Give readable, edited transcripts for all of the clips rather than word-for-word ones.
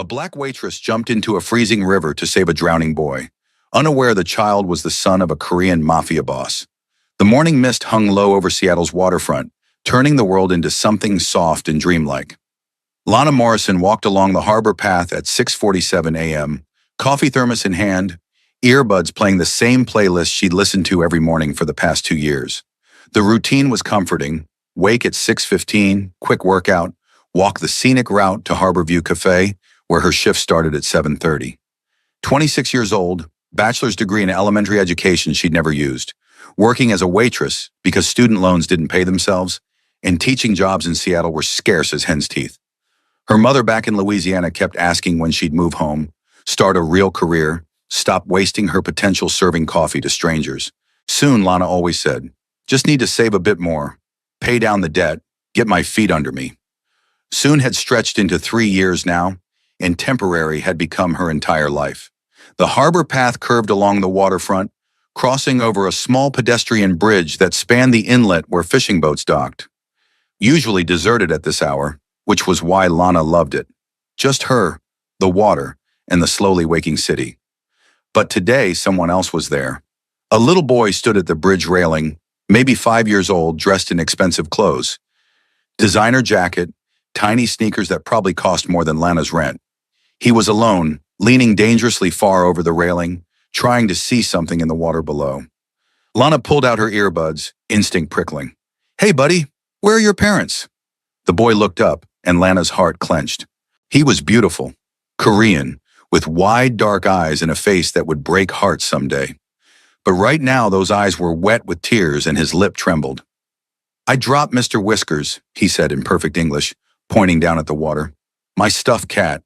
A black waitress jumped into a freezing river to save a drowning boy, unaware the child was the son of a Korean Mafia boss. The morning mist hung low over Seattle's waterfront, turning the world into something soft and dreamlike. Lana Morrison walked along the harbor path at 6:47 a.m., coffee thermos in hand, earbuds playing the same playlist she'd listened to every morning for the past 2 years. The routine was comforting: wake at 6:15, quick workout, walk the scenic route to Harborview Cafe, where her shift started at 7:30. 26 years old, bachelor's degree in elementary education she'd never used, working as a waitress because student loans didn't pay themselves, and teaching jobs in Seattle were scarce as hen's teeth. Her mother back in Louisiana kept asking when she'd move home, start a real career, stop wasting her potential serving coffee to strangers. Soon, Lana always said, just need to save a bit more, pay down the debt, get my feet under me. Soon had stretched into 3 years now, and temporary had become her entire life. The harbor path curved along the waterfront, crossing over a small pedestrian bridge that spanned the inlet where fishing boats docked. Usually deserted at this hour, which was why Lana loved it. Just her, the water, and the slowly waking city. But today, someone else was there. A little boy stood at the bridge railing, maybe 5 years old, dressed in expensive clothes. Designer jacket, tiny sneakers that probably cost more than Lana's rent. He was alone, leaning dangerously far over the railing, trying to see something in the water below. Lana pulled out her earbuds, instinct prickling. Hey, buddy, where are your parents? The boy looked up, and Lana's heart clenched. He was beautiful, Korean, with wide, dark eyes and a face that would break hearts someday. But right now, those eyes were wet with tears and his lip trembled. I dropped Mr. Whiskers, he said in perfect English, pointing down at the water. My stuffed cat.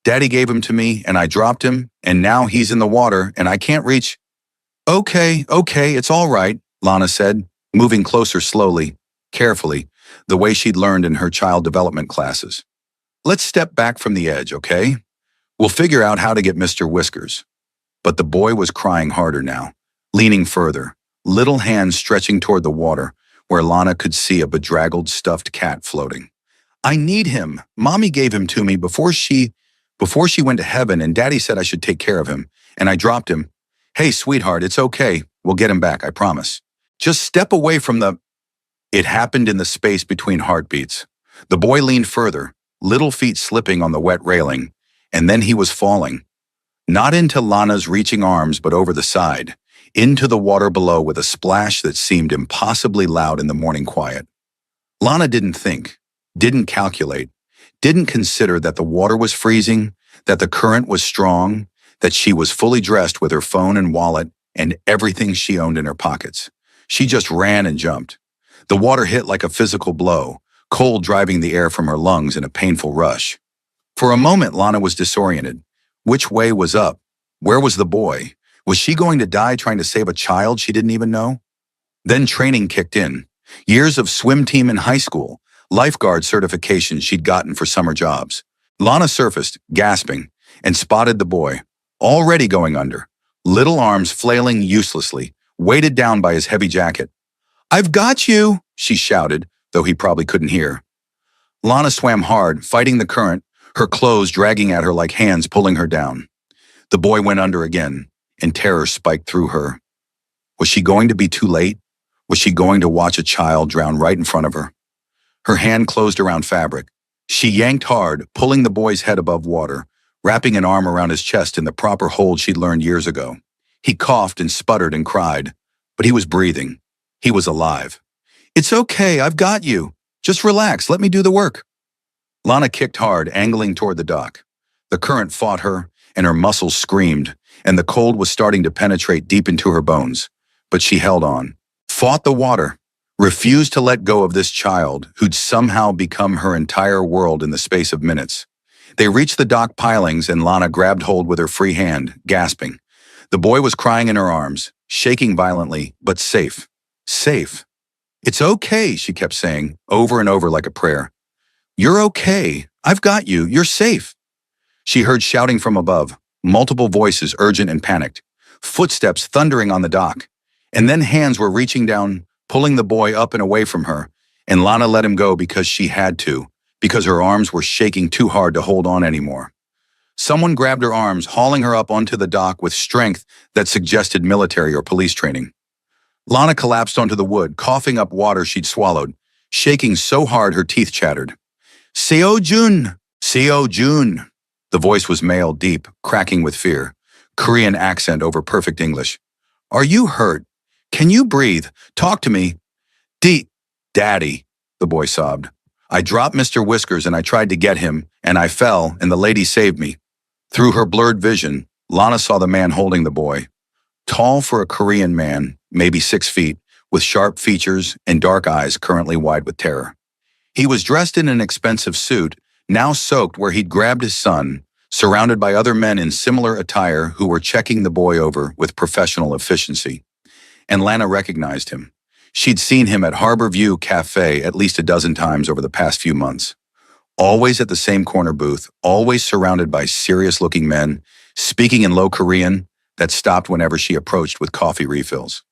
Daddy gave him to me, and I dropped him, and now he's in the water, and I can't reach. Okay, it's all right, Lana said, moving closer slowly, carefully, the way she'd learned in her child development classes. Let's step back from the edge, okay? We'll figure out how to get Mr. Whiskers. But the boy was crying harder now, leaning further, little hands stretching toward the water, where Lana could see a bedraggled stuffed cat floating. I need him. Mommy gave him to me before she went to heaven, and Daddy said I should take care of him, and I dropped him. Hey, sweetheart, it's okay. We'll get him back, I promise. Just step away from the... It happened in the space between heartbeats. The boy leaned further, little feet slipping on the wet railing, and then he was falling. Not into Lana's reaching arms, but over the side, into the water below with a splash that seemed impossibly loud in the morning quiet. Lana didn't think, didn't calculate, didn't consider that the water was freezing, that the current was strong, that she was fully dressed with her phone and wallet and everything she owned in her pockets. She just ran and jumped. The water hit like a physical blow, cold driving the air from her lungs in a painful rush. For a moment, Lana was disoriented. Which way was up? Where was the boy? Was she going to die trying to save a child she didn't even know? Then training kicked in. Years of swim team in high school, lifeguard certifications she'd gotten for summer jobs. Lana surfaced, gasping, and spotted the boy, already going under, little arms flailing uselessly, weighted down by his heavy jacket. I've got you, she shouted, though he probably couldn't hear. Lana swam hard, fighting the current, her clothes dragging at her like hands pulling her down. The boy went under again, and terror spiked through her. Was she going to be too late? Was she going to watch a child drown right in front of her? Her hand closed around fabric. She yanked hard, pulling the boy's head above water, wrapping an arm around his chest in the proper hold she'd learned years ago. He coughed and sputtered and cried, but he was breathing. He was alive. It's okay, I've got you. Just relax, let me do the work. Lana kicked hard, angling toward the dock. The current fought her, and her muscles screamed, and the cold was starting to penetrate deep into her bones. But she held on, fought the water, refused to let go of this child who'd somehow become her entire world in the space of minutes. They reached the dock pilings, and Lana grabbed hold with her free hand, gasping. The boy was crying in her arms, shaking violently, but safe. Safe. It's okay, she kept saying, over and over like a prayer. You're okay. I've got you. You're safe. She heard shouting from above, multiple voices urgent and panicked, footsteps thundering on the dock, and then hands were reaching down, pulling the boy up and away from her, and Lana let him go because she had to, because her arms were shaking too hard to hold on anymore. Someone grabbed her arms, hauling her up onto the dock with strength that suggested military or police training. Lana collapsed onto the wood, coughing up water she'd swallowed, shaking so hard her teeth chattered. Seo Jun! Seo Jun! The voice was male, deep, cracking with fear. Korean accent over perfect English. Are you hurt? Can you breathe? Talk to me. Daddy, the boy sobbed. I dropped Mr. Whiskers and I tried to get him, and I fell, and the lady saved me. Through her blurred vision, Lana saw the man holding the boy. Tall for a Korean man, maybe 6 feet, with sharp features and dark eyes currently wide with terror. He was dressed in an expensive suit, now soaked where he'd grabbed his son, surrounded by other men in similar attire who were checking the boy over with professional efficiency. And Lana recognized him. She'd seen him at Harbor View Cafe at least a dozen times over the past few months. Always at the same corner booth, always surrounded by serious-looking men, speaking in low Korean that stopped whenever she approached with coffee refills.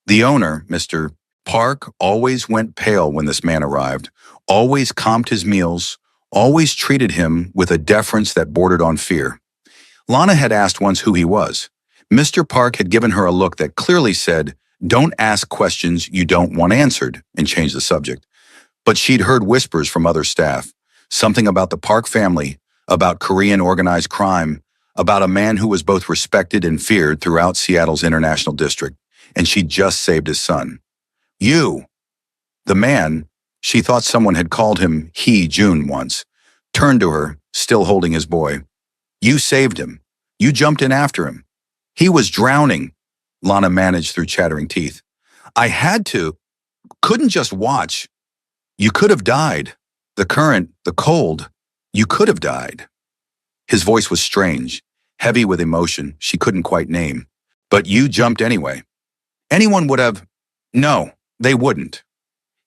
The owner, Mr. Park, always went pale when this man arrived, always comped his meals, always treated him with a deference that bordered on fear. Lana had asked once who he was. Mr. Park had given her a look that clearly said, "Don't ask questions you don't want answered," and changed the subject. But she'd heard whispers from other staff, something about the Park family, about Korean organized crime, about a man who was both respected and feared throughout Seattle's International District, and she'd just saved his son. You! The man, she thought someone had called him Jun once, turned to her, still holding his boy. You saved him. You jumped in after him. He was drowning, Lana managed through chattering teeth. I had to. Couldn't just watch. You could have died. The current, the cold. You could have died. His voice was strange, heavy with emotion she couldn't quite name. But you jumped anyway. Anyone would have. No, they wouldn't.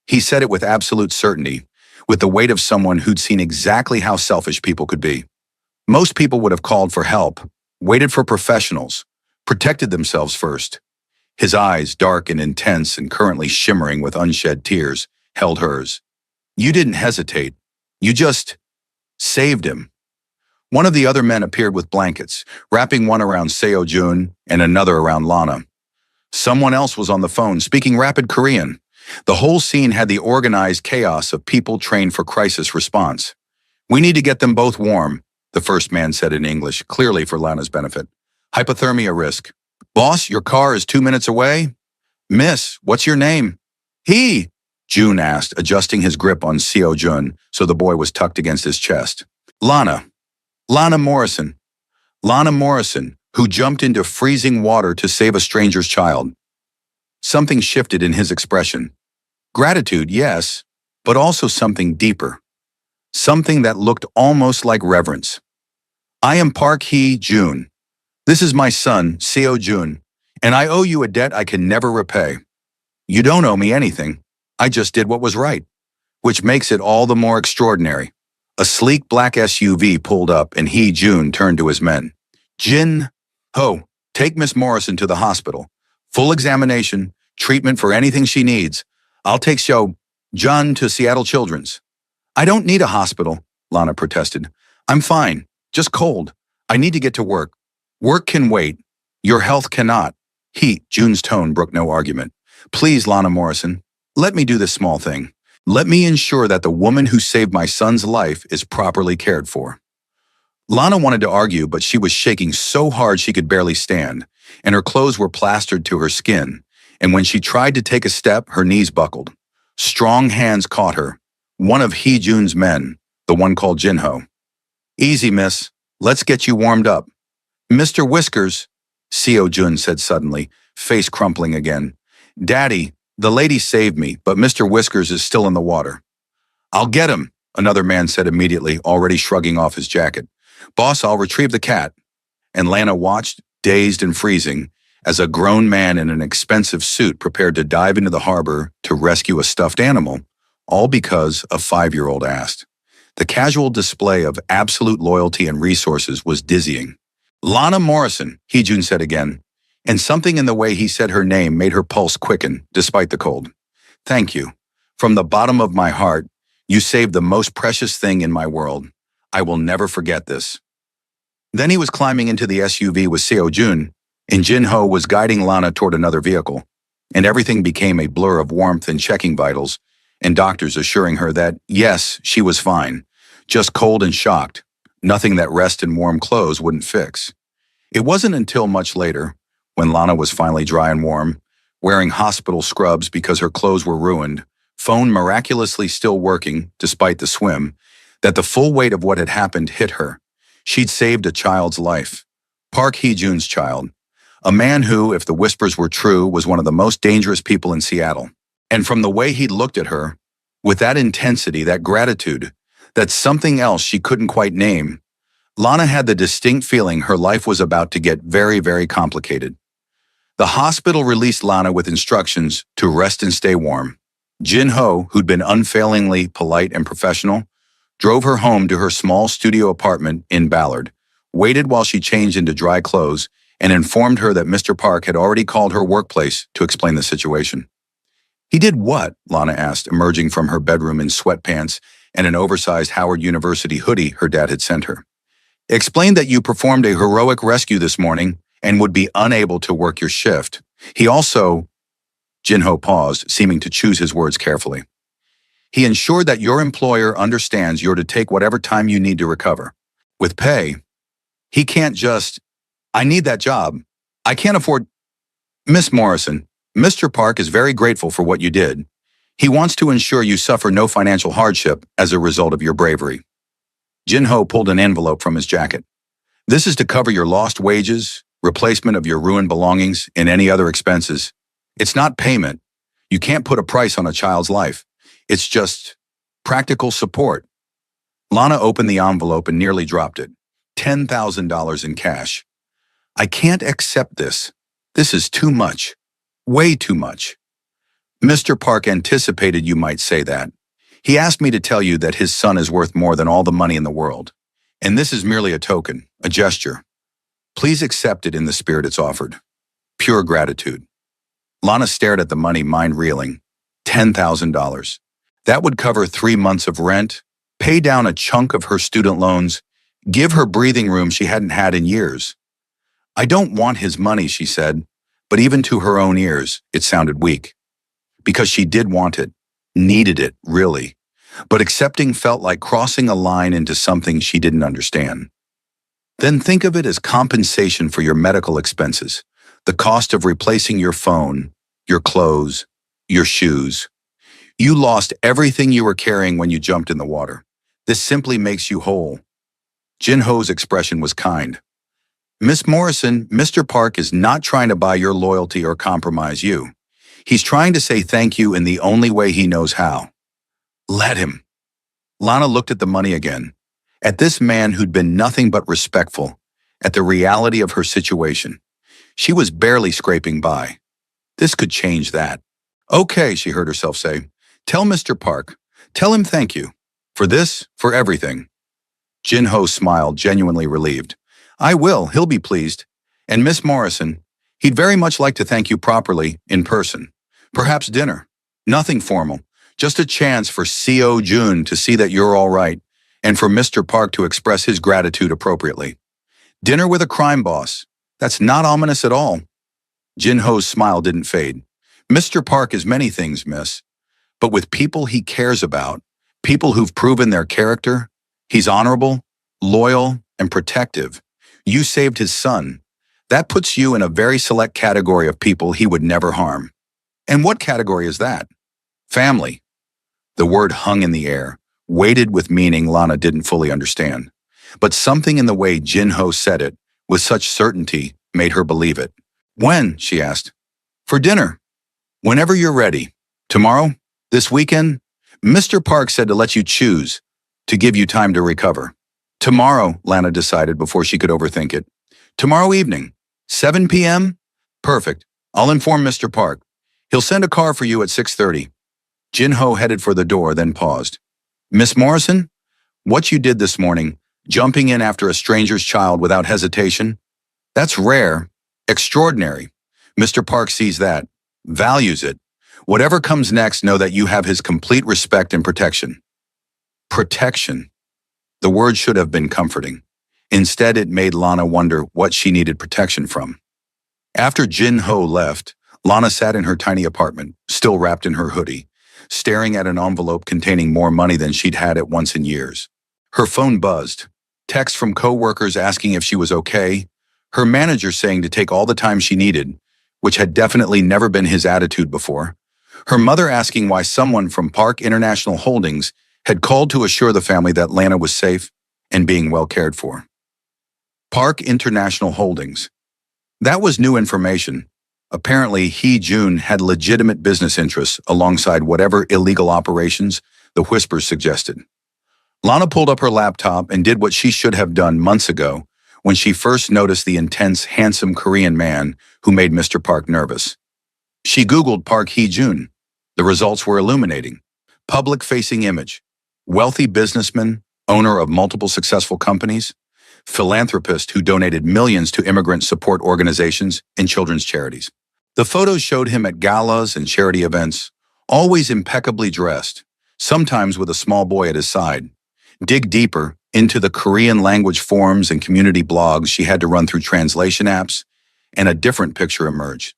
He said it with absolute certainty, with the weight of someone who'd seen exactly how selfish people could be. Most people would have called for help, waited for professionals, protected themselves first. His eyes, dark and intense and currently shimmering with unshed tears, held hers. You didn't hesitate. You just saved him. One of the other men appeared with blankets, wrapping one around Seo Jun and another around Lana. Someone else was on the phone, speaking rapid Korean. The whole scene had the organized chaos of people trained for crisis response. We need to get them both warm, the first man said in English, clearly for Lana's benefit. Hypothermia risk. Boss, your car is 2 minutes away? Miss, what's your name? Jun asked, adjusting his grip on Seo Jun so the boy was tucked against his chest. Lana Morrison, who jumped into freezing water to save a stranger's child. Something shifted in his expression. Gratitude, yes, but also something deeper. Something that looked almost like reverence. I am Park Jun. This is my son, Seo Jun, and I owe you a debt I can never repay. You don't owe me anything. I just did what was right, which makes it all the more extraordinary. A sleek black SUV pulled up and Jun turned to his men. Jin Ho, take Miss Morrison to the hospital. Full examination, treatment for anything she needs. I'll take Seo Jun to Seattle Children's. I don't need a hospital, Lana protested. I'm fine, just cold. I need to get to work. Work can wait. Your health cannot. Jun's tone brooked no argument. Please, Lana Morrison, let me do this small thing. Let me ensure that the woman who saved my son's life is properly cared for. Lana wanted to argue, but she was shaking so hard she could barely stand, and her clothes were plastered to her skin, and when she tried to take a step, her knees buckled. Strong hands caught her. One of Jun's men, the one called Jinho. Easy, miss. Let's get you warmed up. Mr. Whiskers, Seo Jun said suddenly, face crumpling again. Daddy, the lady saved me, but Mr. Whiskers is still in the water. I'll get him, another man said immediately, already shrugging off his jacket. Boss, I'll retrieve the cat. And Lana watched, dazed and freezing, as a grown man in an expensive suit prepared to dive into the harbor to rescue a stuffed animal, all because a 5-year-old asked. The casual display of absolute loyalty and resources was dizzying. Lana Morrison, Jun said again, and something in the way he said her name made her pulse quicken, despite the cold. Thank you. From the bottom of my heart, you saved the most precious thing in my world. I will never forget this. Then he was climbing into the SUV with Seo Jun, and Jin Ho was guiding Lana toward another vehicle, and everything became a blur of warmth and checking vitals, and doctors assuring her that, yes, she was fine, just cold and shocked, nothing that rest in warm clothes wouldn't fix. It wasn't until much later, when Lana was finally dry and warm, wearing hospital scrubs because her clothes were ruined, phone miraculously still working despite the swim, that the full weight of what had happened hit her. She'd saved a child's life. Park Hee-jun's child. A man who, if the whispers were true, was one of the most dangerous people in Seattle. And from the way he'd looked at her, with that intensity, that gratitude, that something else she couldn't quite name, Lana had the distinct feeling her life was about to get very, very complicated. The hospital released Lana with instructions to rest and stay warm. Jin Ho, who'd been unfailingly polite and professional, drove her home to her small studio apartment in Ballard, waited while she changed into dry clothes, and informed her that Mr. Park had already called her workplace to explain the situation. He did what? Lana asked, emerging from her bedroom in sweatpants and an oversized Howard University hoodie her dad had sent her. Explained that you performed a heroic rescue this morning and would be unable to work your shift. He also... Jin Ho paused, seeming to choose his words carefully. He ensured that your employer understands you're to take whatever time you need to recover. With pay, he can't just, I need that job. I can't afford... Miss Morrison, Mr. Park is very grateful for what you did. He wants to ensure you suffer no financial hardship as a result of your bravery. Jin Ho pulled an envelope from his jacket. This is to cover your lost wages, replacement of your ruined belongings, and any other expenses. It's not payment. You can't put a price on a child's life. It's just practical support. Lana opened the envelope and nearly dropped it. $10,000 in cash. I can't accept this. This is too much. Way too much. Mr. Park anticipated you might say that. He asked me to tell you that his son is worth more than all the money in the world. And this is merely a token, a gesture. Please accept it in the spirit it's offered. Pure gratitude. Lana stared at the money, mind reeling. $10,000. That would cover 3 months of rent, pay down a chunk of her student loans, give her breathing room she hadn't had in years. I don't want his money, she said, but even to her own ears, it sounded weak. Because she did want it, needed it, really. But accepting felt like crossing a line into something she didn't understand. Then think of it as compensation for your medical expenses, the cost of replacing your phone, your clothes, your shoes. You lost everything you were carrying when you jumped in the water. This simply makes you whole. Jin Ho's expression was kind. Miss Morrison, Mr. Park is not trying to buy your loyalty or compromise you. He's trying to say thank you in the only way he knows how. Let him. Lana looked at the money again, at this man who'd been nothing but respectful, at the reality of her situation. She was barely scraping by. This could change that. Okay, she heard herself say. Tell Mr. Park. Tell him thank you. For this, for everything. Jin Ho smiled, genuinely relieved. I will, he'll be pleased. And Miss Morrison, he'd very much like to thank you properly, in person. Perhaps dinner. Nothing formal. Just a chance for Seo Jun to see that you're all right, and for Mr. Park to express his gratitude appropriately. Dinner with a crime boss. That's not ominous at all. Jin Ho's smile didn't fade. Mr. Park is many things, miss. But with people he cares about, people who've proven their character, he's honorable, loyal, and protective. You saved his son. That puts you in a very select category of people he would never harm. And what category is that? Family. The word hung in the air, weighted with meaning Lana didn't fully understand. But something in the way Jin Ho said it, with such certainty, made her believe it. When? She asked. For dinner. Whenever you're ready. Tomorrow? This weekend? Mr. Park said to let you choose, to give you time to recover. Tomorrow, Lana decided before she could overthink it. Tomorrow evening. 7 p.m.? Perfect. I'll inform Mr. Park. He'll send a car for you at 6:30. Jin Ho headed for the door, then paused. Miss Morrison? What you did this morning, jumping in after a stranger's child without hesitation? That's rare. Extraordinary. Mr. Park sees that, values it. Whatever comes next, know that you have his complete respect and protection. Protection. The word should have been comforting. Instead, it made Lana wonder what she needed protection from. After Jin Ho left, Lana sat in her tiny apartment, still wrapped in her hoodie, staring at an envelope containing more money than she'd had at once in years. Her phone buzzed. Texts from coworkers asking if she was okay, her manager saying to take all the time she needed, which had definitely never been his attitude before. Her mother asking why someone from Park International Holdings had called to assure the family that Lana was safe and being well cared for. Park International Holdings. That was new information. Apparently, Jun had legitimate business interests alongside whatever illegal operations the whispers suggested. Lana pulled up her laptop and did what she should have done months ago when she first noticed the intense, handsome Korean man who made Mr. Park nervous. She Googled Park Hee-jun. The results were illuminating. Public-facing image. Wealthy businessman, owner of multiple successful companies, philanthropist who donated millions to immigrant support organizations and children's charities. The photos showed him at galas and charity events, always impeccably dressed, sometimes with a small boy at his side. Dig deeper into the Korean language forums and community blogs she had to run through translation apps, and a different picture emerged.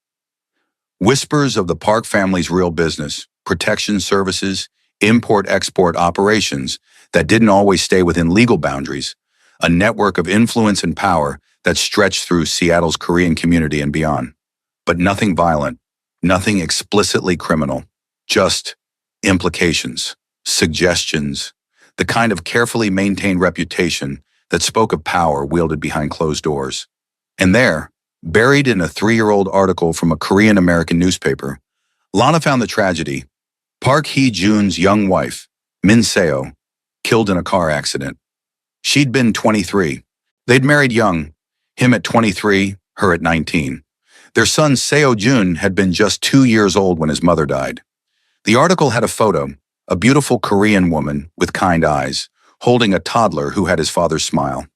Whispers of the Park family's real business, protection services, import-export operations that didn't always stay within legal boundaries, a network of influence and power that stretched through Seattle's Korean community and beyond. But nothing violent, nothing explicitly criminal, just implications, suggestions, the kind of carefully maintained reputation that spoke of power wielded behind closed doors. And there, buried in a 3-year-old article from a Korean-American newspaper, Lana found the tragedy. Park Hee-jun's young wife, Min Seo, killed in a car accident. She'd been 23. They'd married young, him at 23, her at 19. Their son Seo Jun had been just 2 years old when his mother died. The article had a photo, a beautiful Korean woman with kind eyes, holding a toddler who had his father's smile.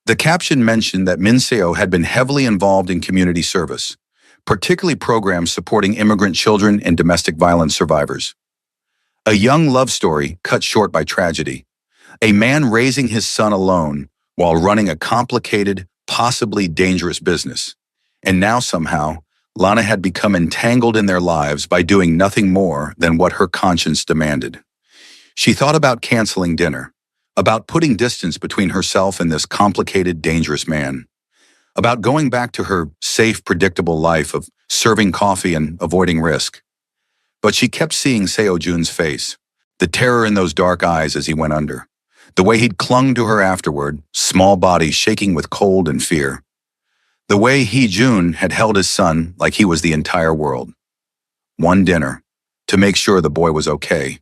The caption mentioned that Min Seo had been heavily involved in community service, particularly programs supporting immigrant children and domestic violence survivors. A young love story cut short by tragedy. A man raising his son alone while running a complicated, possibly dangerous business. And now somehow, Lana had become entangled in their lives by doing nothing more than what her conscience demanded. She thought about canceling dinner, about putting distance between herself and this complicated, dangerous man, about going back to her safe, predictable life of serving coffee and avoiding risk. But she kept seeing Seo Jun's face, the terror in those dark eyes as he went under, the way he'd clung to her afterward, small body shaking with cold and fear. The way Hee-jun had held his son like he was the entire world. One dinner, to make sure the boy was okay,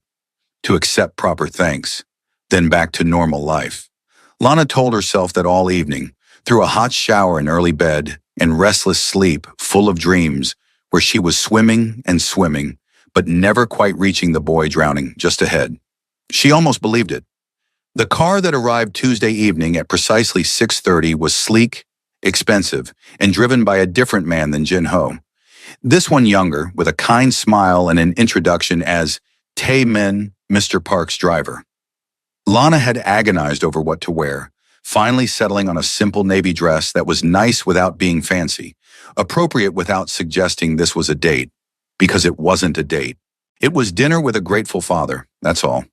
to accept proper thanks, then back to normal life. Lana told herself that all evening, through a hot shower and early bed, and restless sleep full of dreams, where she was swimming and swimming, but never quite reaching the boy drowning just ahead. She almost believed it. The car that arrived Tuesday evening at precisely 6:30 was sleek, expensive, and driven by a different man than Jin Ho. This one younger, with a kind smile and an introduction as Tae-min, Mr. Park's driver. Lana had agonized over what to wear, finally settling on a simple navy dress that was nice without being fancy, appropriate without suggesting this was a date, because it wasn't a date. It was dinner with a grateful father, that's all.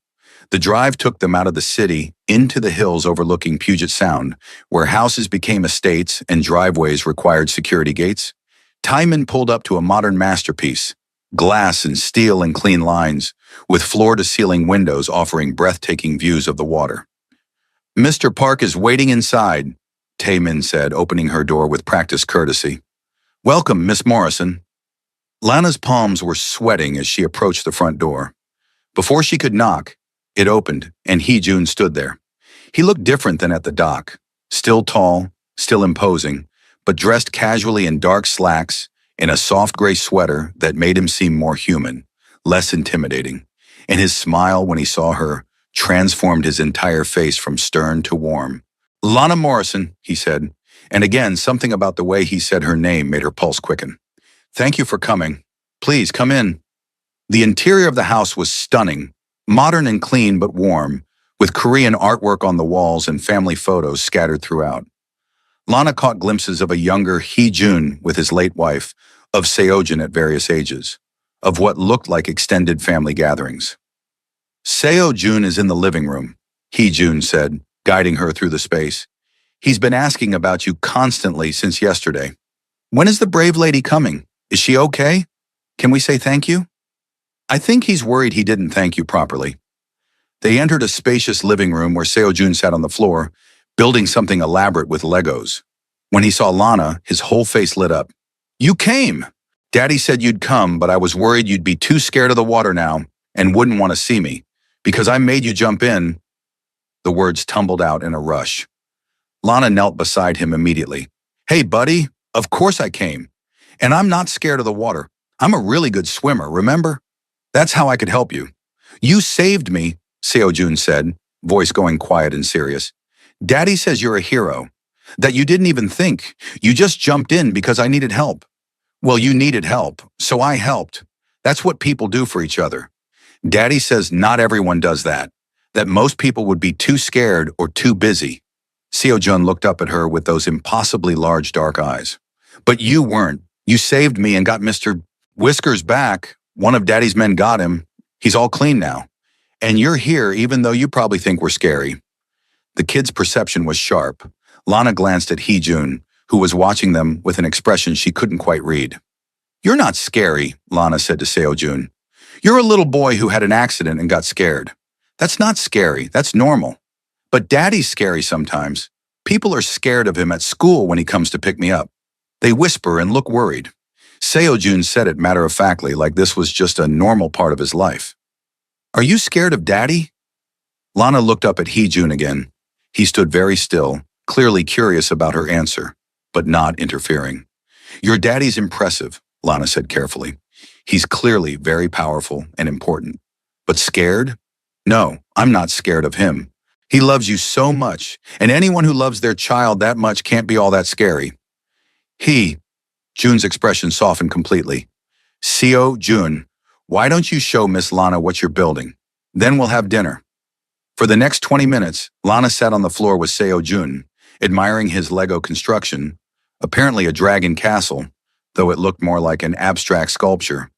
The drive took them out of the city, into the hills overlooking Puget Sound, where houses became estates and driveways required security gates. Timon pulled up to a modern masterpiece, glass and steel and clean lines, with floor-to-ceiling windows offering breathtaking views of the water. "Mr. Park is waiting inside," Taemin said, opening her door with practiced courtesy. "Welcome, Miss Morrison." Lana's palms were sweating as she approached the front door. Before she could knock, it opened, and Hee-jun stood there. He looked different than at the dock. Still tall, still imposing, but dressed casually in dark slacks, in a soft gray sweater that made him seem more human, less intimidating. And his smile when he saw her transformed his entire face from stern to warm. "Lana Morrison," he said, and again something about the way he said her name made her pulse quicken. "Thank you for coming. Please come in." The interior of the house was stunning, modern and clean but warm, with Korean artwork on the walls and family photos scattered throughout. Lana caught glimpses of a younger Hee-jun with his late wife, of Seo-jun at various ages, of what looked like extended family gatherings. Seo-jun is in the living room, Hee-jun said, guiding her through the space. He's been asking about you constantly since yesterday. When is the brave lady coming? Is she okay? Can we say thank you? I think he's worried he didn't thank you properly. They entered a spacious living room where Seo-jun sat on the floor, building something elaborate with Legos. When he saw Lana, his whole face lit up. You came! Daddy said you'd come, but I was worried you'd be too scared of the water now and wouldn't want to see me, because I made you jump in. The words tumbled out in a rush. Lana knelt beside him immediately. Hey, buddy, of course I came. And I'm not scared of the water. I'm a really good swimmer, remember? That's how I could help you. You saved me, Seo-jun said, voice going quiet and serious. Daddy says you're a hero, that you didn't even think. You just jumped in because I needed help. Well, you needed help, so I helped. That's what people do for each other. Daddy says not everyone does that most people would be too scared or too busy. Seo-jun looked up at her with those impossibly large dark eyes. But you weren't. You saved me and got Mr. Whiskers back. One of Daddy's men got him. He's all clean now. And you're here even though you probably think we're scary. The kid's perception was sharp. Lana glanced at Hee-jun, who was watching them with an expression she couldn't quite read. You're not scary, Lana said to Seo-jun. You're a little boy who had an accident and got scared. That's not scary, that's normal. But Daddy's scary sometimes. People are scared of him at school when he comes to pick me up. They whisper and look worried. Seo-jun said it matter-of-factly, like this was just a normal part of his life. Are you scared of Daddy? Lana looked up at Hee-jun again. He stood very still, clearly curious about her answer, but not interfering. Your daddy's impressive, Lana said carefully. He's clearly very powerful and important. But scared? No, I'm not scared of him. He loves you so much, and anyone who loves their child that much can't be all that scary. Jun's expression softened completely. Seo-jun, why don't you show Miss Lana what you're building? Then we'll have dinner. For the next 20 minutes, Lana sat on the floor with Seo-jun, admiring his Lego construction, apparently a dragon castle, though it looked more like an abstract sculpture,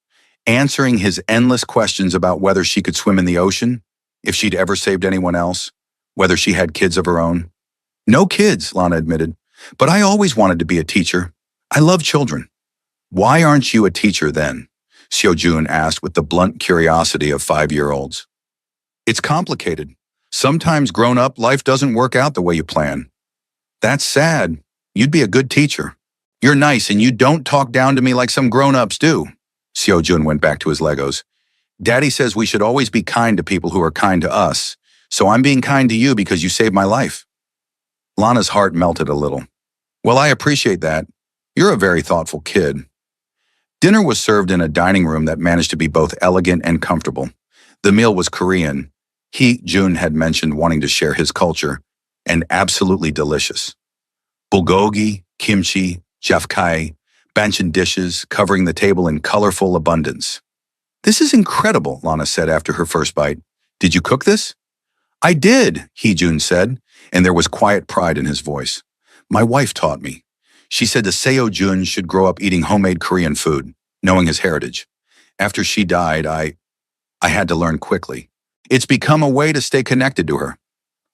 answering his endless questions about whether she could swim in the ocean, if she'd ever saved anyone else, whether she had kids of her own. No kids, Lana admitted, but I always wanted to be a teacher. I love children. Why aren't you a teacher then? Seo-jun asked with the blunt curiosity of 5-year-olds. It's complicated. Sometimes grown-up life doesn't work out the way you plan. That's sad. You'd be a good teacher. You're nice and you don't talk down to me like some grown-ups do. Seo-jun went back to his Legos. Daddy says we should always be kind to people who are kind to us, so I'm being kind to you because you saved my life. Lana's heart melted a little. Well, I appreciate that. You're a very thoughtful kid. Dinner was served in a dining room that managed to be both elegant and comfortable. The meal was Korean. Hee-jun had mentioned wanting to share his culture, and absolutely delicious. Bulgogi, kimchi, jafkai, banchan dishes covering the table in colorful abundance. This is incredible, Lana said after her first bite. Did you cook this? I did, Hee-jun said, and there was quiet pride in his voice. My wife taught me. She said the Seo-jun should grow up eating homemade Korean food, knowing his heritage. After she died, I had to learn quickly. It's become a way to stay connected to her.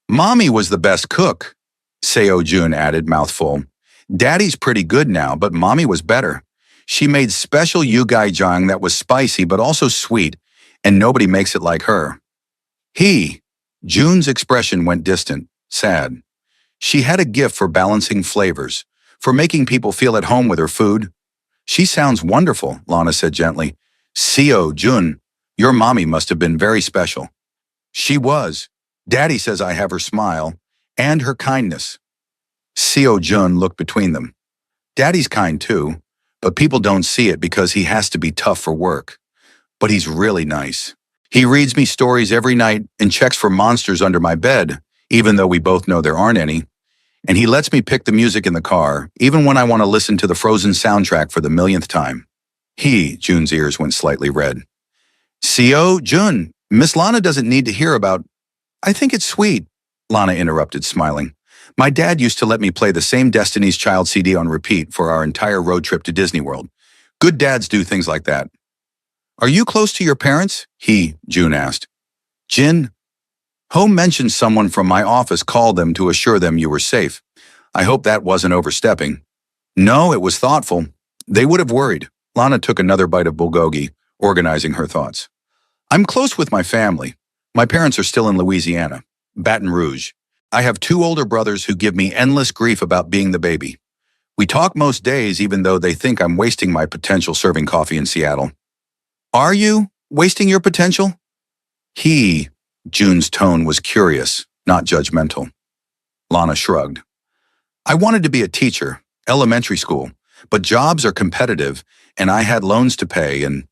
Mommy was the best cook, Seo-jun added, mouthful. Daddy's pretty good now, but Mommy was better. She made special yugaijang that was spicy but also sweet, and nobody makes it like her. Jun's expression went distant, sad. She had a gift for balancing flavors, for making people feel at home with her food. She sounds wonderful, Lana said gently. Seo-jun, your mommy must have been very special. She was. Daddy says I have her smile and her kindness. Seo-jun looked between them. Daddy's kind too, but people don't see it because he has to be tough for work. But he's really nice. He reads me stories every night and checks for monsters under my bed, even though we both know there aren't any. And he lets me pick the music in the car, even when I want to listen to the Frozen soundtrack for the millionth time. Jun's ears went slightly red. Seo-jun, Miss Lana doesn't need to hear about... I think it's sweet, Lana interrupted, smiling. My dad used to let me play the same Destiny's Child CD on repeat for our entire road trip to Disney World. Good dads do things like that. Are you close to your parents? June asked. Jin, Ho mentioned someone from my office called them to assure them you were safe. I hope that wasn't overstepping. No, it was thoughtful. They would have worried. Lana took another bite of bulgogi, organizing her thoughts. I'm close with my family. My parents are still in Louisiana, Baton Rouge. I have two older brothers who give me endless grief about being the baby. We talk most days even though they think I'm wasting my potential serving coffee in Seattle. Are you wasting your potential? June's tone was curious, not judgmental. Lana shrugged. I wanted to be a teacher, elementary school, but jobs are competitive and I had loans to pay and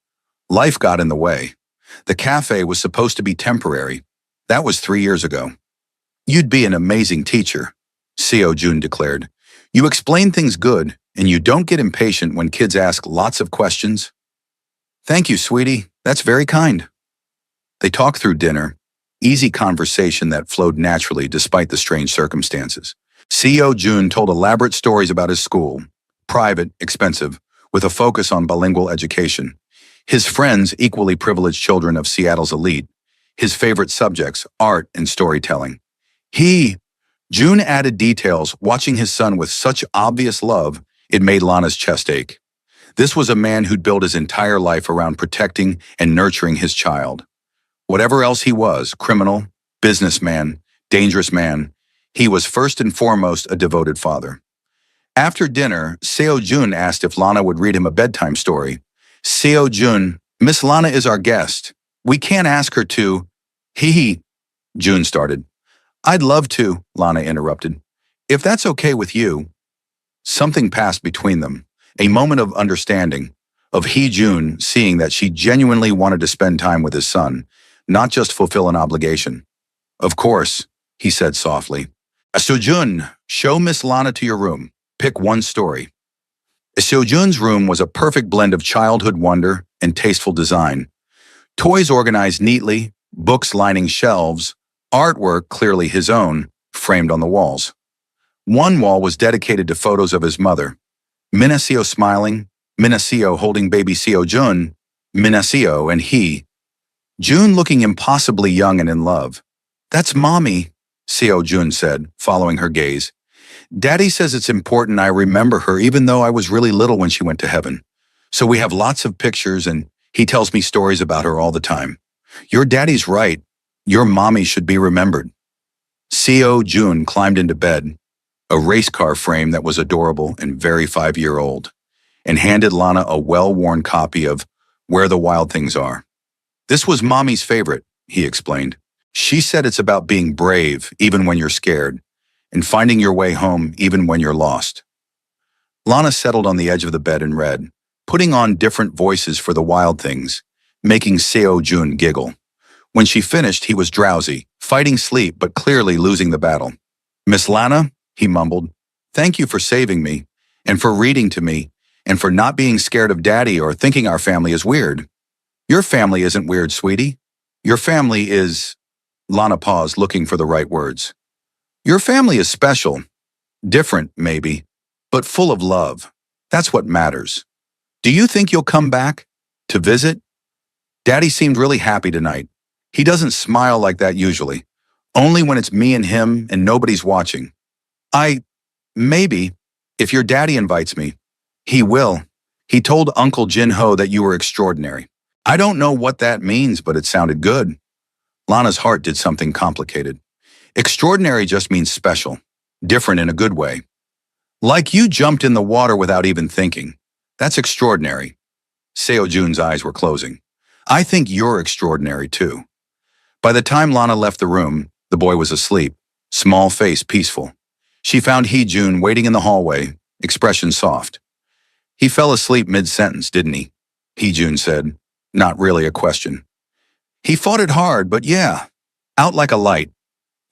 life got in the way. The cafe was supposed to be temporary. That was 3 years ago. You'd be an amazing teacher, June declared. You explain things good and you don't get impatient when kids ask lots of questions. Thank you, sweetie. That's very kind. They talked through dinner, easy conversation that flowed naturally despite the strange circumstances. June told elaborate stories about his school, private, expensive, with a focus on bilingual education. His friends, equally privileged children of Seattle's elite. His favorite subjects, art and storytelling. June added details, watching his son with such obvious love, it made Lana's chest ache. This was a man who'd built his entire life around protecting and nurturing his child. Whatever else he was, criminal, businessman, dangerous man, he was first and foremost a devoted father. After dinner, June asked if Lana would read him a bedtime story. June, Miss Lana is our guest. We can't ask her to. June started. I'd love to, Lana interrupted. If that's okay with you. Something passed between them, a moment of understanding, of June seeing that she genuinely wanted to spend time with his son, not just fulfill an obligation. Of course, he said softly. June, show Miss Lana to your room. Pick one story. June's room was a perfect blend of childhood wonder and tasteful design. Toys organized neatly, books lining shelves, artwork clearly his own, framed on the walls. One wall was dedicated to photos of his mother. Minacio smiling, Minacio holding baby June, Minacio and June looking impossibly young and in love. That's Mommy, June said, following her gaze. Daddy says it's important I remember her even though I was really little when she went to heaven. So we have lots of pictures and he tells me stories about her all the time. Your daddy's right. Your mommy should be remembered. June climbed into bed, a race car frame that was adorable and very 5-year-old, and handed Lana a well-worn copy of Where the Wild Things Are. This was Mommy's favorite, he explained. She said it's about being brave even when you're scared, and finding your way home even when you're lost. Lana settled on the edge of the bed and read, putting on different voices for the wild things, making June giggle. When she finished, he was drowsy, fighting sleep but clearly losing the battle. Miss Lana, he mumbled, thank you for saving me, and for reading to me, and for not being scared of Daddy or thinking our family is weird. Your family isn't weird, sweetie. Your family is... Lana paused, looking for the right words. Your family is special. Different, maybe, but full of love. That's what matters. Do you think you'll come back? To visit? Daddy seemed really happy tonight. He doesn't smile like that usually. Only when it's me and him and nobody's watching. Maybe, if your daddy invites me. He will. He told Uncle Jin Ho that you were extraordinary. I don't know what that means, but it sounded good. Lana's heart did something complicated. Extraordinary just means special. Different in a good way. Like you jumped in the water without even thinking. That's extraordinary. June's eyes were closing. I think you're extraordinary too. By the time Lana left the room, the boy was asleep, small face peaceful. She found June waiting in the hallway, expression soft. He fell asleep mid-sentence, didn't he? June said, not really a question. He fought it hard, but yeah, out like a light.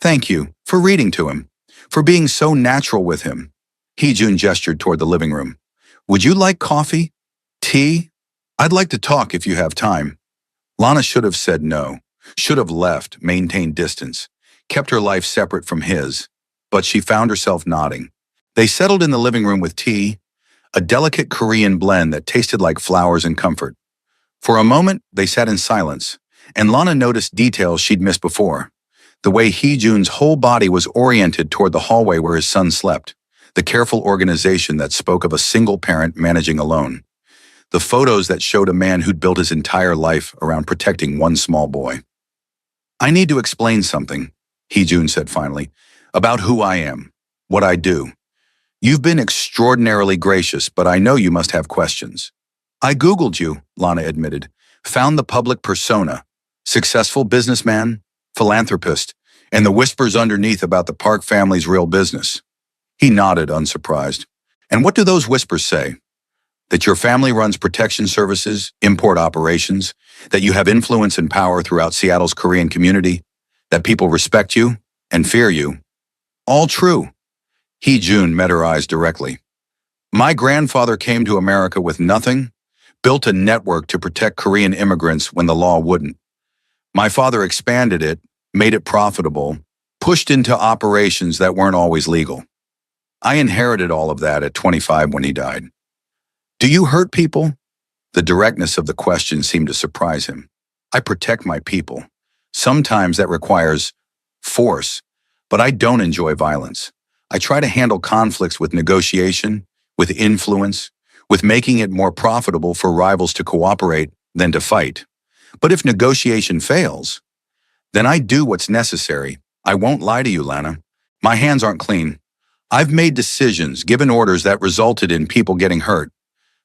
Thank you for reading to him, for being so natural with him. June gestured toward the living room. Would you like coffee? Tea? I'd like to talk if you have time. Lana should have said no, should have left, maintained distance. kept her life separate from his, but she found herself nodding. They settled in the living room with tea, a delicate Korean blend that tasted like flowers and comfort. For a moment, they sat in silence, and Lana noticed details she'd missed before. The way Hee-jun's whole body was oriented toward the hallway where his son slept, the careful organization that spoke of a single parent managing alone, the photos that showed a man who'd built his entire life around protecting one small boy. "I need to explain something," Hee-jun said finally, "about who I am, what I do. You've been extraordinarily gracious, but I know you must have questions." "I Googled you," Lana admitted, "found the public persona, successful businessman, philanthropist, and the whispers underneath about the Park family's real business." He nodded, unsurprised. "And what do those whispers say? That your family runs protection services, import operations, that you have influence and power throughout Seattle's Korean community, that people respect you and fear you." "All true." Hee-jun met her eyes directly. "My grandfather came to America with nothing, built a network to protect Korean immigrants when the law wouldn't. My father expanded it, made it profitable, pushed into operations that weren't always legal. I inherited all of that at 25 when he died." "Do you hurt people?" The directness of the question seemed to surprise him. "I protect my people. Sometimes that requires force, but I don't enjoy violence. I try to handle conflicts with negotiation, with influence, with making it more profitable for rivals to cooperate than to fight. But if negotiation fails, then I do what's necessary. I won't lie to you, Lana. My hands aren't clean. I've made decisions, given orders that resulted in people getting hurt.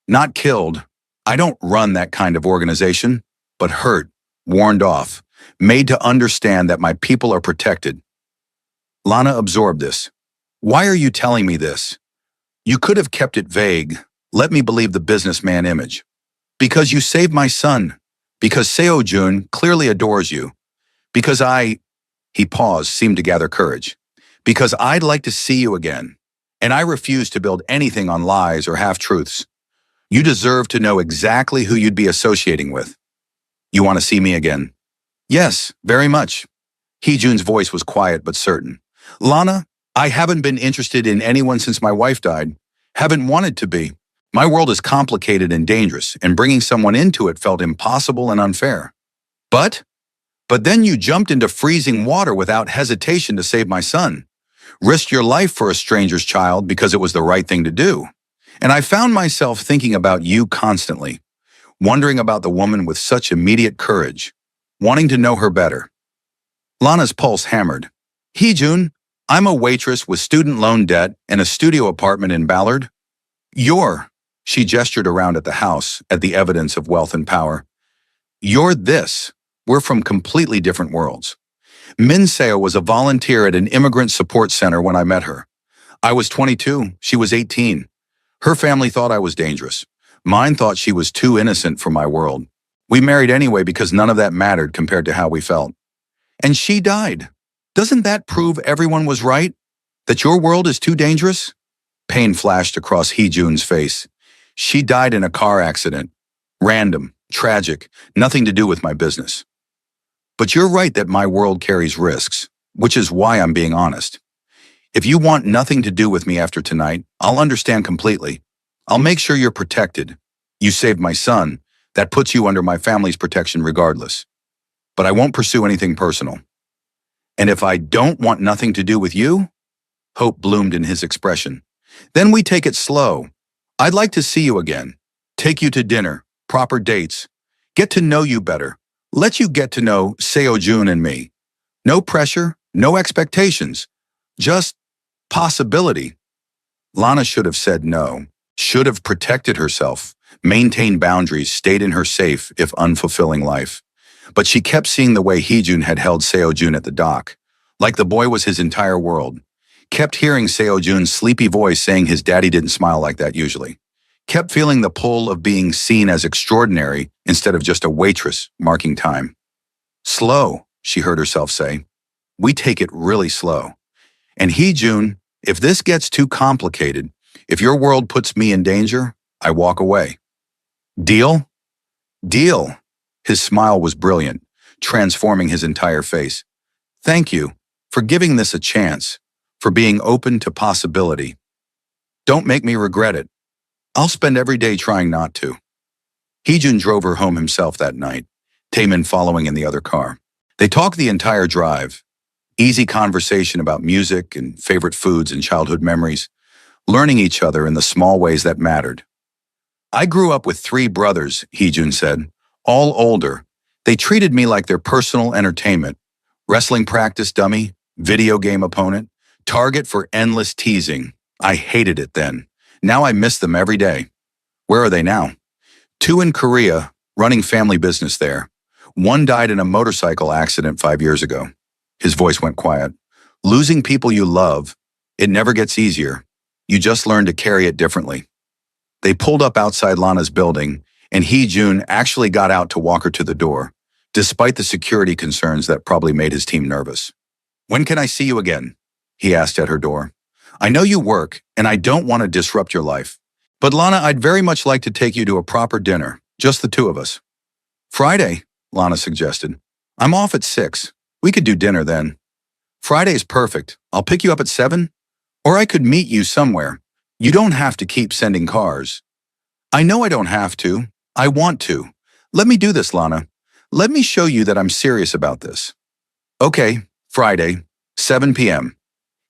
Not killed. I don't run that kind of organization, but hurt, warned off, made to understand that my people are protected." Lana absorbed this. "Why are you telling me this? You could have kept it vague. Let me believe the businessman image." "Because you saved my son. Because Seo-jun clearly adores you. Because He paused, seemed to gather courage. "Because I'd like to see you again. And I refuse to build anything on lies or half-truths. You deserve to know exactly who you'd be associating with." "You want to see me again?" "Yes, very much." Hee-jun's voice was quiet but certain. "Lana, I haven't been interested in anyone since my wife died. Haven't wanted to be. My world is complicated and dangerous, and bringing someone into it felt impossible and unfair. But then you jumped into freezing water without hesitation to save my son. Risked your life for a stranger's child because it was the right thing to do. And I found myself thinking about you constantly, wondering about the woman with such immediate courage, wanting to know her better." Lana's pulse hammered. "Hee-jun, I'm a waitress with student loan debt and a studio apartment in Ballard. You're," she gestured around at the house, at the evidence of wealth and power. "You're this. We're from completely different worlds. Min Seo was a volunteer at an immigrant support center when I met her. I was 22, she was 18. Her family thought I was dangerous. Mine thought she was too innocent for my world. We married anyway because none of that mattered compared to how we felt. And she died. Doesn't that prove everyone was right? That your world is too dangerous?" Pain flashed across Hee-jun's face. "She died in a car accident. Random, tragic, nothing to do with my business. But you're right that my world carries risks, which is why I'm being honest. If you want nothing to do with me after tonight, I'll understand completely. I'll make sure you're protected. You saved my son. That puts you under my family's protection regardless. But I won't pursue anything personal. And if I don't want nothing to do with you," hope bloomed in his expression, "then we take it slow. I'd like to see you again. Take you to dinner, proper dates. Get to know you better. Let you get to know Seo-jun and me. No pressure, no expectations. Just possibility." Lana should have said no, should have protected herself, maintained boundaries, stayed in her safe, if unfulfilling life. But she kept seeing the way Hee-jun had held Seo-jun at the dock, like the boy was his entire world. Kept hearing Seo-jun's sleepy voice saying his daddy didn't smile like that usually. Kept feeling the pull of being seen as extraordinary instead of just a waitress marking time. "Slow," she heard herself say. "We take it really slow. And Hee-jun, if this gets too complicated, if your world puts me in danger, I walk away. Deal?" "Deal." His smile was brilliant, transforming his entire face. "Thank you. for giving this a chance, for being open to possibility. Don't make me regret it. I'll spend every day trying not to. Heejun drove her home himself that night, Taemin following in the other car. They talked the entire drive. Easy conversation about music and favorite foods and childhood memories, learning each other in the small ways that mattered. I grew up with 3 brothers, Heejun said, all older. They treated me like their personal entertainment. Wrestling practice dummy, video game opponent, target for endless teasing. I hated it then. Now I miss them every day. Where are they now? 2 in Korea, running family business there. 1 died in a motorcycle accident 5 years ago. His voice went quiet. Losing people you love, it never gets easier. You just learn to carry it differently. They pulled up outside Lana's building, and Heejun actually got out to walk her to the door, despite the security concerns that probably made his team nervous. When can I see you again? He asked at her door. I know you work, and I don't want to disrupt your life. But Lana, I'd very much like to take you to a proper dinner, just the 2 of us. Friday, Lana suggested. I'm off at 6. We could do dinner then. Friday's perfect. I'll pick you up at 7. Or I could meet you somewhere. You don't have to keep sending cars. I know I don't have to. I want to. Let me do this, Lana. Let me show you that I'm serious about this. Okay, Friday, 7 p.m.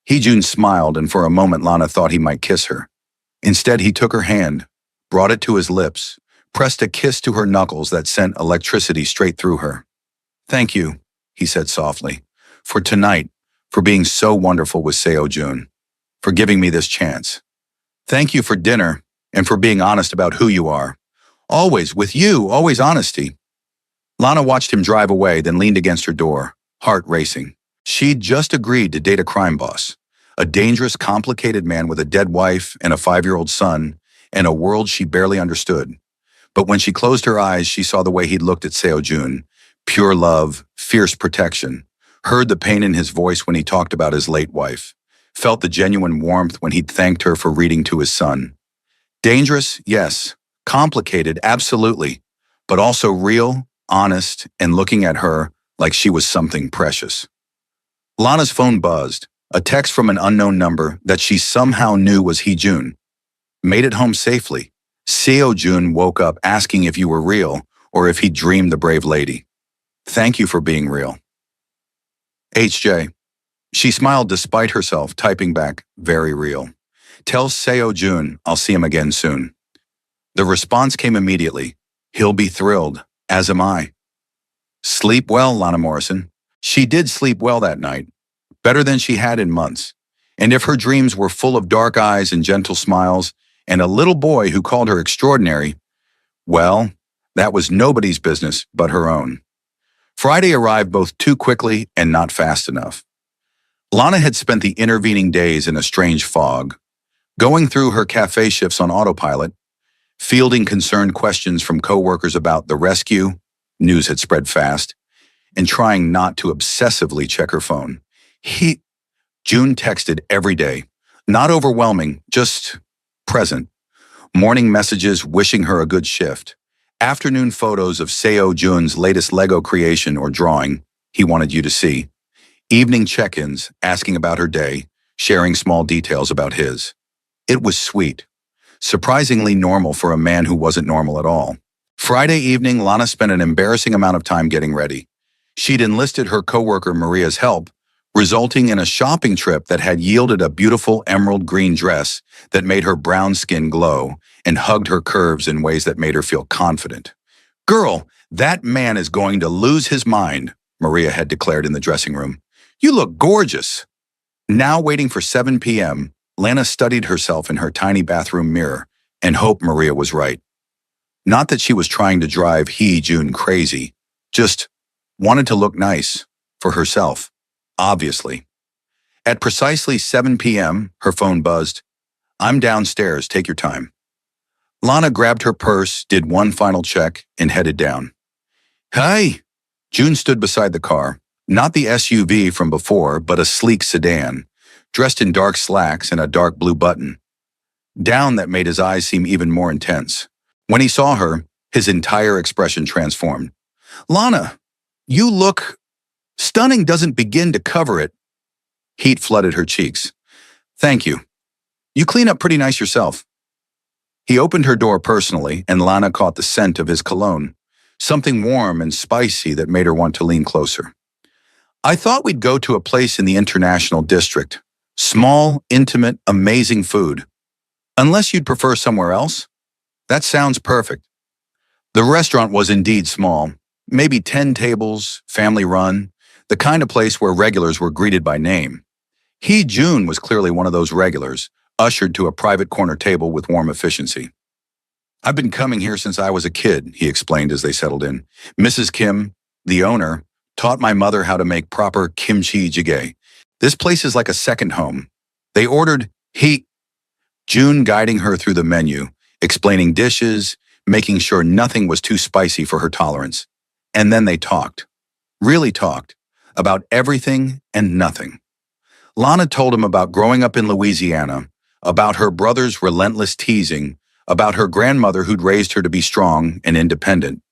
Heejun smiled, and for a moment Lana thought he might kiss her. Instead, he took her hand, brought it to his lips, pressed a kiss to her knuckles that sent electricity straight through her. Thank you, he said softly, for tonight, for being so wonderful with Seo-jun, for giving me this chance. Thank you for dinner and for being honest about who you are. Always, with you, always honesty. Lana watched him drive away, then leaned against her door, heart racing. She'd just agreed to date a crime boss, a dangerous, complicated man with a dead wife and a 5-year-old son, and a world she barely understood. But when she closed her eyes, she saw the way he'd looked at Seo-jun, pure love, fierce protection, heard the pain in his voice when he talked about his late wife, felt the genuine warmth when he'd thanked her for reading to his son. Dangerous, yes. Complicated, absolutely. But also real, honest, and looking at her like she was something precious. Lana's phone buzzed, a text from an unknown number that she somehow knew was Heejun. Made it home safely. Seo-jun woke up asking if you were real or if he dreamed the brave lady. Thank you for being real. HJ. She smiled despite herself, typing back, very real. Tell Seo-jun I'll see him again soon. The response came immediately. He'll be thrilled, as am I. Sleep well, Lana Morrison. She did sleep well that night, better than she had in months. And if her dreams were full of dark eyes and gentle smiles, and a little boy who called her extraordinary, well, that was nobody's business but her own. Friday arrived both too quickly and not fast enough. Lana had spent the intervening days in a strange fog, going through her cafe shifts on autopilot, fielding concerned questions from coworkers about the rescue, news had spread fast, and trying not to obsessively check her phone. June texted every day, not overwhelming, just present. Morning messages wishing her a good shift. Afternoon photos of Seo-jun's latest Lego creation or drawing he wanted you to see. Evening check-ins asking about her day, sharing small details about his. It was sweet. Surprisingly normal for a man who wasn't normal at all. Friday evening, Lana spent an embarrassing amount of time getting ready. She'd enlisted her coworker Maria's help, resulting in a shopping trip that had yielded a beautiful emerald green dress that made her brown skin glow and hugged her curves in ways that made her feel confident. Girl, that man is going to lose his mind, Maria had declared in the dressing room. You look gorgeous. Now waiting for 7 p.m., Lana studied herself in her tiny bathroom mirror and hoped Maria was right. Not that she was trying to drive Heejun crazy, just wanted to look nice for herself, obviously. At precisely 7 p.m., her phone buzzed. I'm downstairs, take your time. Lana grabbed her purse, did one final check, and headed down. Hey! June stood beside the car, not the SUV from before, but a sleek sedan, dressed in dark slacks and a dark blue button. Down that made his eyes seem even more intense. When he saw her, his entire expression transformed. Lana, you look... Stunning doesn't begin to cover it. Heat flooded her cheeks. Thank you. You clean up pretty nice yourself. He opened her door personally, and Lana caught the scent of his cologne, something warm and spicy that made her want to lean closer. I thought we'd go to a place in the International District. Small, intimate, amazing food. Unless you'd prefer somewhere else? That sounds perfect. The restaurant was indeed small, maybe 10 tables, family-run, the kind of place where regulars were greeted by name. June was clearly one of those regulars, ushered to a private corner table with warm efficiency. I've been coming here since I was a kid, he explained as they settled in. Mrs. Kim, the owner, taught my mother how to make proper kimchi jjigae. This place is like a second home. They ordered June guiding her through the menu, explaining dishes, making sure nothing was too spicy for her tolerance. And then they talked, really talked, about everything and nothing. Lana told him about growing up in Louisiana, about her brother's relentless teasing, about her grandmother who'd raised her to be strong and independent.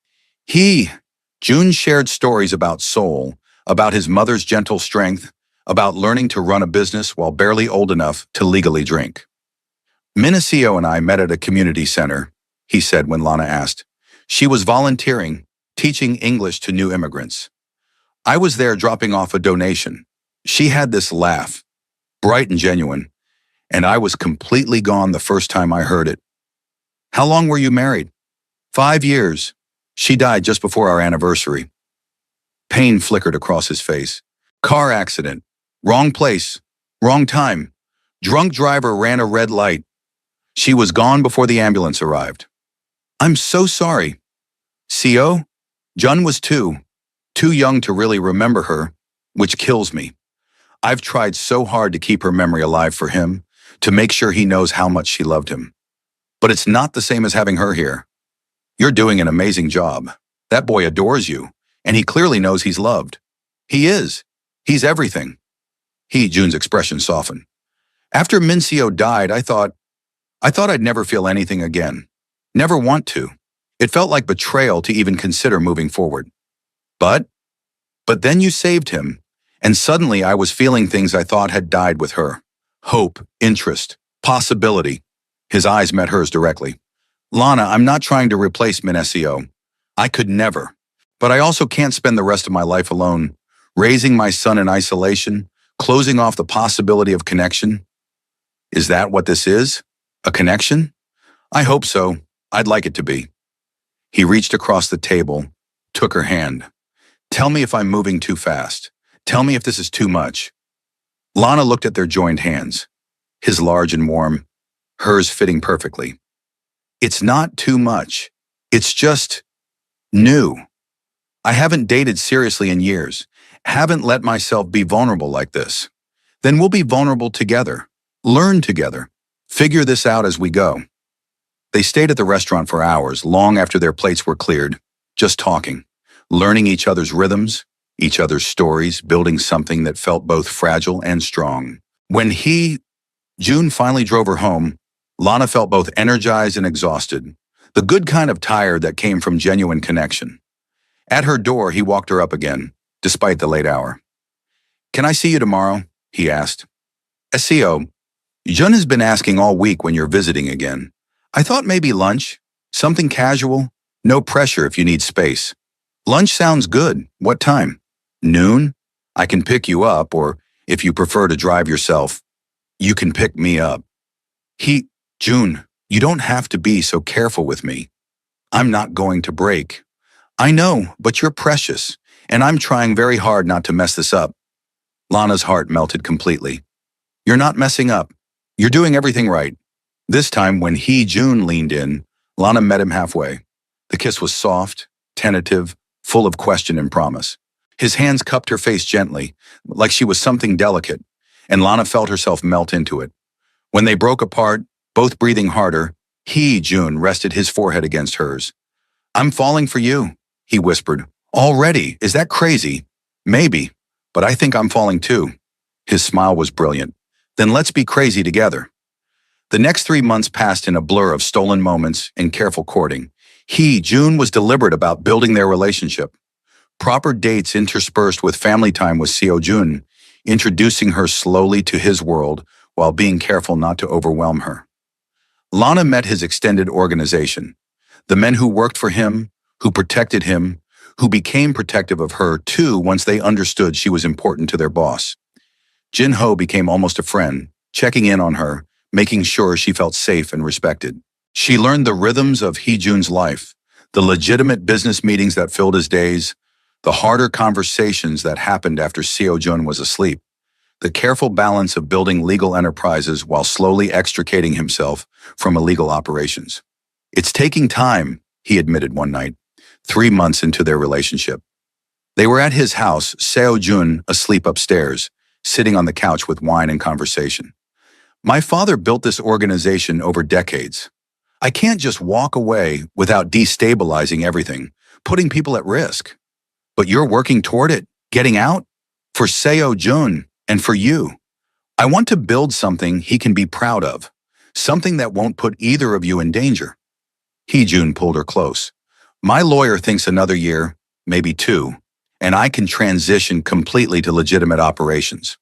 June shared stories about Seoul, about his mother's gentle strength, about learning to run a business while barely old enough to legally drink. Minicio and I met at a community center, he said when Lana asked. She was volunteering, teaching English to new immigrants. I was there dropping off a donation. She had this laugh, bright and genuine, and I was completely gone the first time I heard it. How long were you married? 5 years. She died just before our anniversary. Pain flickered across his face. Car accident. Wrong place. Wrong time. Drunk driver ran a red light. She was gone before the ambulance arrived. I'm so sorry. CO? Jun was too young to really remember her, which kills me. I've tried so hard to keep her memory alive for him, to make sure he knows how much she loved him. But it's not the same as having her here. You're doing an amazing job. That boy adores you, and he clearly knows he's loved. He is. He's everything. June's expression softened. After Mincio died, I thought I'd never feel anything again. Never want to. It felt like betrayal to even consider moving forward. But then you saved him, and suddenly I was feeling things I thought had died with her. Hope, interest, possibility. His eyes met hers directly. Lana, I'm not trying to replace Mincio. I could never. But I also can't spend the rest of my life alone, raising my son in isolation, closing off the possibility of connection. Is that what this is? A connection? I hope so. I'd like it to be. He reached across the table, took her hand. Tell me if I'm moving too fast. Tell me if this is too much. Lana looked at their joined hands, his large and warm, hers fitting perfectly. It's not too much. It's just new. I haven't dated seriously in years, haven't let myself be vulnerable like this. Then we'll be vulnerable together, learn together, figure this out as we go. They stayed at the restaurant for hours, long after their plates were cleared, just talking, learning each other's rhythms, each other's stories, building something that felt both fragile and strong. When June finally drove her home, Lana felt both energized and exhausted, the good kind of tired that came from genuine connection. At her door, he walked her up again, despite the late hour. Can I see you tomorrow? He asked. SCO, Jun has been asking all week when you're visiting again. I thought maybe lunch, something casual, no pressure if you need space. Lunch sounds good. What time? Noon? I can pick you up, or if you prefer to drive yourself, you can pick me up. June, you don't have to be so careful with me. I'm not going to break. I know, but you're precious, and I'm trying very hard not to mess this up. Lana's heart melted completely. You're not messing up. You're doing everything right. This time, when June leaned in, Lana met him halfway. The kiss was soft, tentative, full of question and promise. His hands cupped her face gently, like she was something delicate, and Lana felt herself melt into it. When they broke apart, both breathing harder, June rested his forehead against hers. I'm falling for you, he whispered. Already? Is that crazy? Maybe, but I think I'm falling too. His smile was brilliant. Then let's be crazy together. The next 3 months passed in a blur of stolen moments and careful courting. June was deliberate about building their relationship. Proper dates interspersed with family time with Seo Jun. introducing her slowly to his world while being careful not to overwhelm her. Lana met his extended organization, the men who worked for him, who protected him, who became protective of her too once they understood she was important to their boss. Jin-ho became almost a friend, checking in on her, making sure she felt safe and respected. She learned the rhythms of Hee-jun's life, the legitimate business meetings that filled his days, the harder conversations that happened after Seo-jun was asleep, the careful balance of building legal enterprises while slowly extricating himself from illegal operations. "It's taking time," he admitted one night, 3 months into their relationship. They were at his house, Seo-jun asleep upstairs, sitting on the couch with wine and conversation. "My father built this organization over decades. I can't just walk away without destabilizing everything, putting people at risk. But you're working toward it, getting out? For Seo-jun and for you. I want to build something he can be proud of, something that won't put either of you in danger." Hee-jun pulled her close. "My lawyer thinks another year, maybe 2, and I can transition completely to legitimate operations.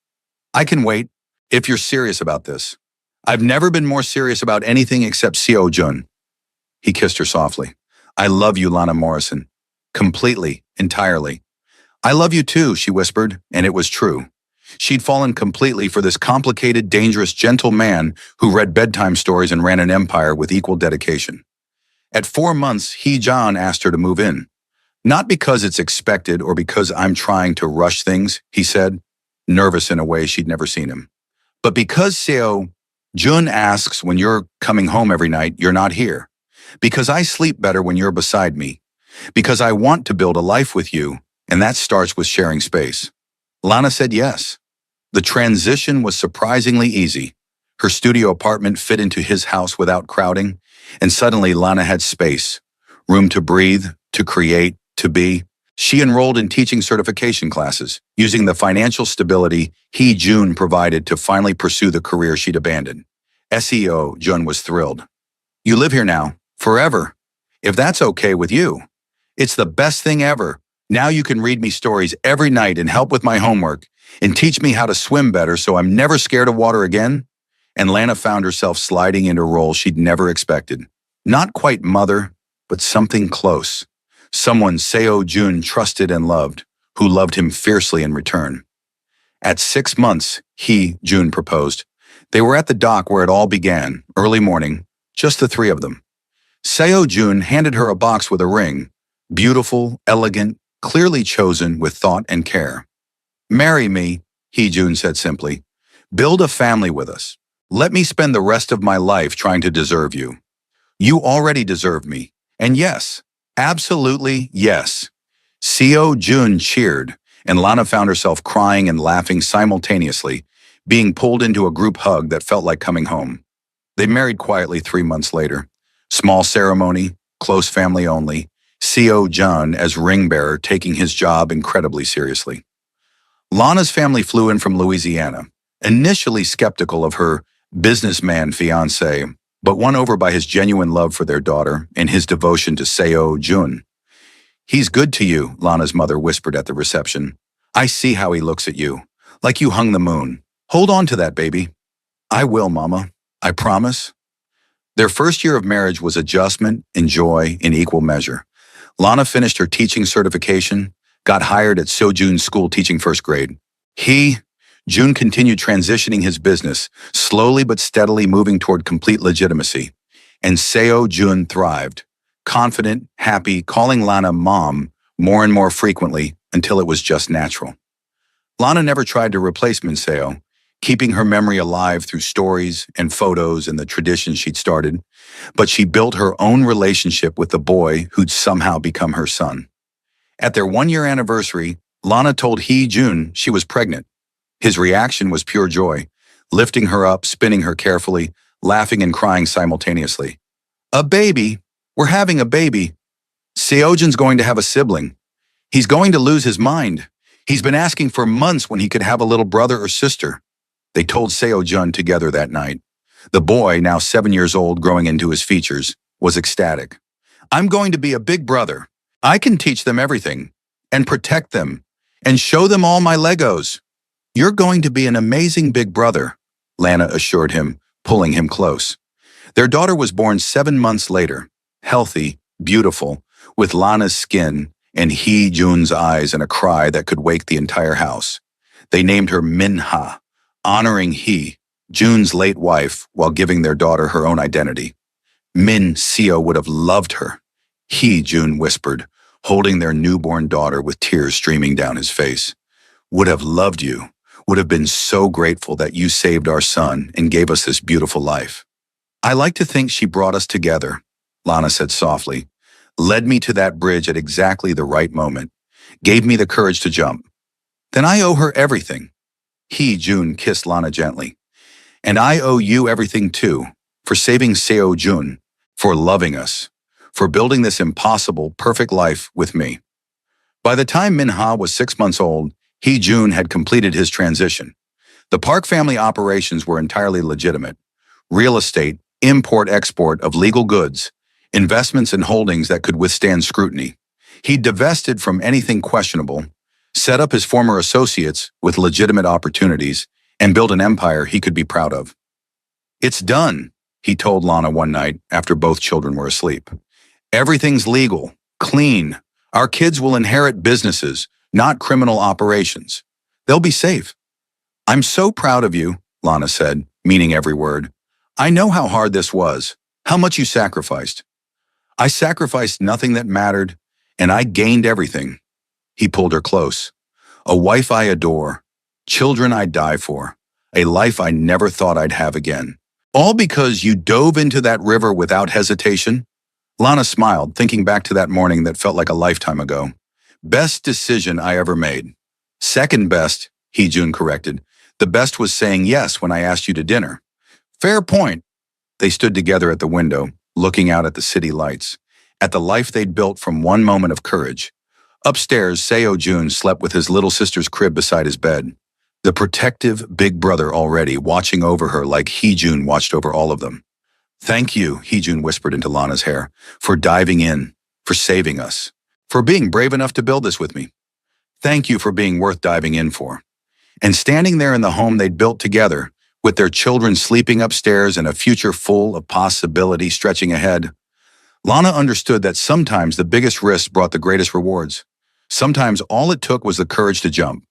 I can wait, if you're serious about this. I've never been more serious about anything except Seo-jun." He kissed her softly. "I love you, Lana Morrison. Completely, entirely." "I love you too," she whispered, and it was true. She'd fallen completely for this complicated, dangerous, gentle man who read bedtime stories and ran an empire with equal dedication. At 4 months, Hee-jun asked her to move in. "Not because it's expected or because I'm trying to rush things," he said, nervous in a way she'd never seen him. "But because Seo-jun asks when you're coming home every night, you're not here. Because I sleep better when you're beside me. Because I want to build a life with you, and that starts with sharing space." Lana said yes. The transition was surprisingly easy. Her studio apartment fit into his house without crowding, and suddenly Lana had space, room to breathe, to create, to be. She enrolled in teaching certification classes, using the financial stability Hee-jun provided to finally pursue the career she'd abandoned. Seo-jun was thrilled. "You live here now, forever. If that's okay with you. It's the best thing ever. Now you can read me stories every night and help with my homework and teach me how to swim better so I'm never scared of water again." And Lana found herself sliding into a role she'd never expected. Not quite mother, but something close. Someone Seo-jun trusted and loved, who loved him fiercely in return. At 6 months, Hee-jun proposed. They were at the dock where it all began, early morning, just the 3 of them. Seo-jun handed her a box with a ring, beautiful, elegant, clearly chosen with thought and care. "Marry me," Hee-jun said simply. "Build a family with us. Let me spend the rest of my life trying to deserve you. You already deserve me. And yes, absolutely yes." Seo-jun cheered, and Lana found herself crying and laughing simultaneously, being pulled into a group hug that felt like coming home. They married quietly 3 months later. Small ceremony, close family only, Seo-jun as ring bearer taking his job incredibly seriously. Lana's family flew in from Louisiana, initially skeptical of her businessman fiancé, but won over by his genuine love for their daughter and his devotion to Seo-jun. "He's good to you," Lana's mother whispered at the reception. "I see how he looks at you, like you hung the moon. Hold on to that, baby." "I will, Mama. I promise." Their first year of marriage was adjustment and joy in equal measure. Lana finished her teaching certification, got hired at Seo-jun's school teaching 1st grade. Jun continued transitioning his business, slowly but steadily moving toward complete legitimacy. And Seo-jun thrived, confident, happy, calling Lana Mom more and more frequently until it was just natural. Lana never tried to replace Seo, keeping her memory alive through stories and photos and the traditions she'd started, but she built her own relationship with the boy who'd somehow become her son. At their 1-year anniversary, Lana told Hee-jun she was pregnant. His reaction was pure joy, lifting her up, spinning her carefully, laughing and crying simultaneously. "A baby! We're having a baby! Seo-jun's going to have a sibling. He's going to lose his mind. He's been asking for months when he could have a little brother or sister." They told Seo-jun together that night. The boy, now 7 years old, growing into his features, was ecstatic. "I'm going to be a big brother. I can teach them everything, and protect them, and show them all my Legos." You're going to be an amazing big brother, Lana assured him, pulling him close. Their daughter was born 7 months later, healthy, beautiful, with Lana's skin and Hee Jun's eyes and a cry that could wake the entire house. They named her Min-ha, honoring Hee, Jun's late wife, while giving their daughter her own identity. Min-seo would have loved her, Hee Jun whispered, holding their newborn daughter with tears streaming down his face. Would have loved you, would have been so grateful that you saved our son and gave us this beautiful life. I like to think she brought us together, Lana said softly, led me to that bridge at exactly the right moment, gave me the courage to jump. Then I owe her everything. Hee Jun kissed Lana gently. And I owe you everything too, for saving Seo Jun, for loving us, for building this impossible, perfect life with me. By the time Min-ha was 6 months old, Hee Jun had completed his transition. The Park family operations were entirely legitimate. Real estate, import-export of legal goods, investments and holdings that could withstand scrutiny. He divested from anything questionable, set up his former associates with legitimate opportunities, and built an empire he could be proud of. It's done, he told Lana one night after both children were asleep. Everything's legal, clean. Our kids will inherit businesses, not criminal operations. They'll be safe. I'm so proud of you, Lana said, meaning every word. I know how hard this was, how much you sacrificed. I sacrificed nothing that mattered, and I gained everything. He pulled her close. A wife I adore, children I'd die for, a life I never thought I'd have again. All because you dove into that river without hesitation? Lana smiled, thinking back to that morning that felt like a lifetime ago. Best decision I ever made. Second best, Hee Jun corrected. The best was saying yes when I asked you to dinner. Fair point. They stood together at the window, looking out at the city lights, at the life they'd built from one moment of courage. Upstairs, Seo Jun slept with his little sister's crib beside his bed. The protective big brother already watching over her like Hee Jun watched over all of them. Thank you, Hee Jun whispered into Lana's hair, for diving in, for saving us, for being brave enough to build this with me. Thank you for being worth diving in for. And standing there in the home they'd built together, with their children sleeping upstairs and a future full of possibility stretching ahead, Lana understood that sometimes the biggest risks brought the greatest rewards. Sometimes all it took was the courage to jump.